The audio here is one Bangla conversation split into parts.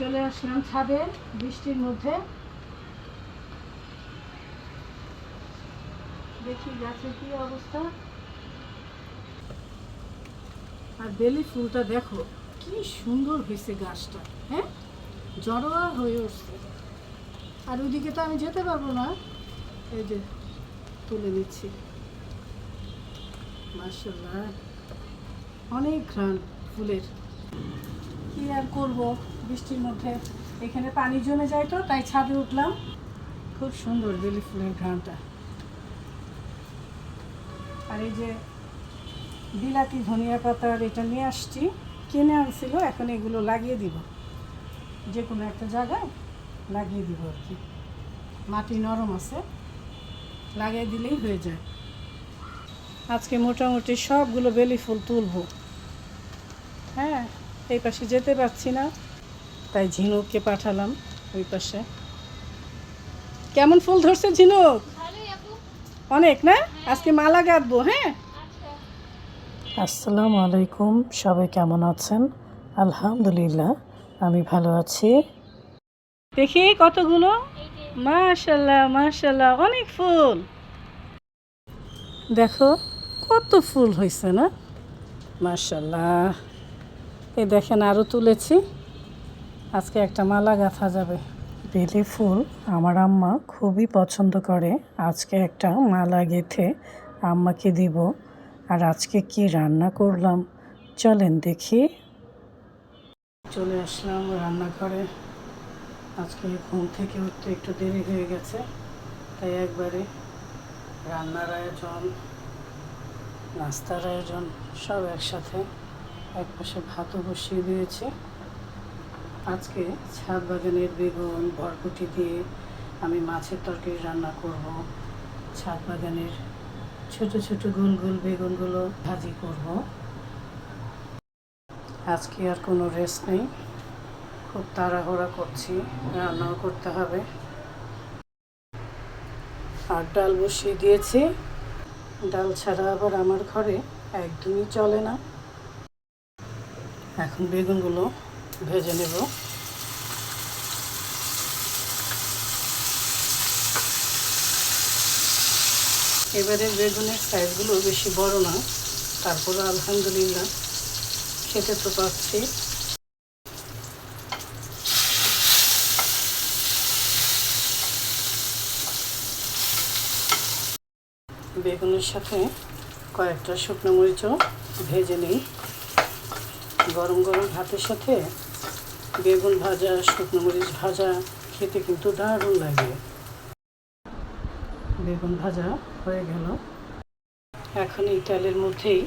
চলে আসলাম ছাদে বৃষ্টির মধ্যে। দেখি গাছের কি অবস্থা। আর বেলি ফুলটা দেখো কি সুন্দর হয়েছে গাছটা, হ্যাঁ, জড়োয়া হয়ে উঠছে। আর ওইদিকে তো আমি যেতে পারবো না, এই যে তুলে নিচ্ছি। মাশাআল্লাহ, অনেক ঘ্রাণ ফুলের। কি আর করবো, বৃষ্টির মধ্যে এখানে পানি জমে যায়, তো তাই ছাদে উঠলাম। খুব সুন্দর বেলি ফুলের ঘ্রাণটা। আর এই যে বিলাতি ধনিয়া পাতার এটা নিয়ে আসছি, কিনে আনছিল, এখন এগুলো লাগিয়ে দিব, যে কোনো একটা জায়গায় লাগিয়ে দিব আর কি। মাটি নরম আছে, লাগিয়ে দিলেই হয়ে যায়। আজকে মোটামুটি সবগুলো বেলি ফুল তুলবো। হ্যাঁ, এই পাশে যেতে পারছি না, তাই ঝিনুককে পাঠালাম ওই পাশে। কেমন ফুল ধরছে ঝিনুক? অনেক না? আজকে মালা গাঁথবো। হ্যাঁ, আসসালামু আলাইকুম, সবাই কেমন আছেন? আলহামদুলিল্লাহ, আমি ভালো আছি। দেখি কতগুলো, মাশাআল্লাহ মাশাআল্লাহ, অনেক ফুল। দেখো কত ফুল হয়েছে না, মাশাআল্লাহ। এই দেখেন আরও তুলেছি, আজকে একটা মালা গাঁথা যাবে। বেলি ফুল আমার আম্মা খুবই পছন্দ করে। আজকে একটা মালা গেঁথে আম্মাকে দিব। আর আজকে কি রান্না করলাম চলেন দেখি। চলে আসলাম রান্নাঘরে। আজকে ঘুম থেকে উঠতে একটু দেরি হয়ে গেছে, তাই একবারে রান্নার আয়োজন, নাস্তার আয়োজন সব একসাথে। এক পাশে ভাতও বসিয়ে দিয়েছি। আজকে ছাদ বাগানের বেগুন বরবটি দিয়ে আমি মাছের তরকারি রান্না করব। ছাদ বাগানের ছোট ছোট গোল গোল বেগুনগুলো ভাজি করব। আজকে আর কোনো রেস্ট নেই, খুব তাড়াহুড়া করছি, রান্নাও করতে হবে। আর ডাল বসিয়ে দিয়েছি। ডাল ছাড়া আবার আমার ঘরে একদমই চলে না। এখন বেগুনগুলো ভেজে নেব। এবারে বেগুনের সাইজগুলো বেশি বড় না, তারপরে আলহামদুলিল্লাহ খেতে তো পাচ্ছি। বেগুনের সাথে কয়েকটা শুকনো মরিচও ভেজে নিই। গরম গরম ভাতের সাথে বেগুন ভাজা, শুকনো মরিচ ভাজা খেতে কিন্তু দারুণ লাগে। বেগুন ভাজা হয়ে গেল, এখন এই তেলের মধ্যেই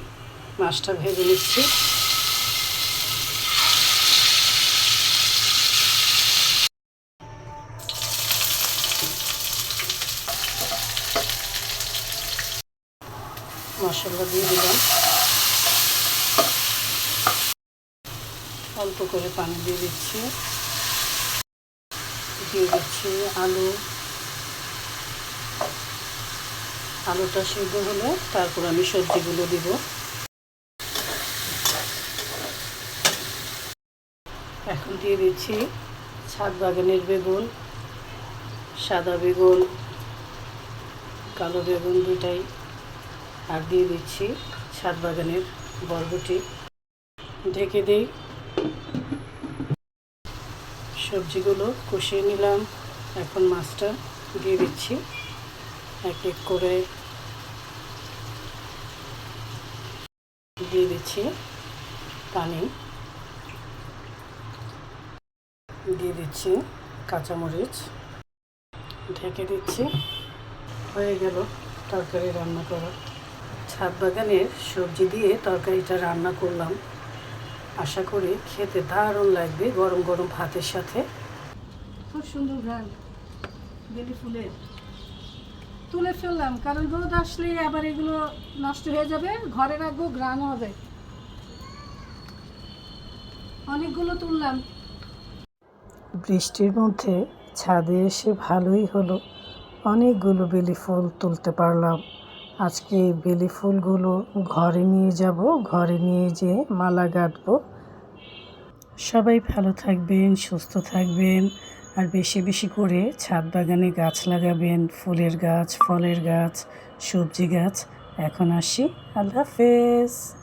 মাছটা ভেজে নিচ্ছি। মশলা দিয়ে দিলাম, অল্প করে পানি দিয়ে দিচ্ছি। দিয়ে দিচ্ছি আলু। আলুটা সিদ্ধ হলে তারপর আমি সবজিগুলো দিব। এখন দিয়ে দিচ্ছি ছাদ বাগানের বেগুন, সাদা বেগুন, কালো বেগুন দুটাই। আর দিয়ে দিচ্ছি ছাদ বাগানের বরবটি। ঢেকে দিই। সবজিগুলো কষিয়ে নিলাম, এখন মাছটা দিয়ে দিচ্ছি এক এক করে। দিয়ে দিচ্ছি পানি, দিয়ে দিচ্ছি কাঁচামরিচ, ঢেকে দিচ্ছি। হয়ে গেল তরকারি রান্না করা। ছাদ বাগানের সবজি দিয়ে তরকারিটা রান্না করলাম। আশা করি খেতে দারুণ লাগবে গরম গরম ভাতের সাথে। খুব সুন্দর ঘ্রাণ বেলি ফুলের। তুলে ফেললাম, কারণ রোদ আসলে আবার এগুলো নষ্ট হয়ে যাবে, ঘরে রাখবো, ঘ্রাণ হবে। অনেকগুলো তুললাম। বৃষ্টির মধ্যে ছাদে এসে ভালোই হলো, অনেকগুলো বেলি ফুল তুলতে পারলাম। আজকে এই বেলি ফুলগুলো ঘরে নিয়ে যাব, ঘরে নিয়ে যেয়ে মালা গাঁথবো। সবাই ভালো থাকবেন, সুস্থ থাকবেন, আর বেশি বেশি করে ছাদ বাগানে গাছ লাগাবেন, ফুলের গাছ, ফলের গাছ, সবজি গাছ। এখন আসি, আল্লাহ হাফেজ।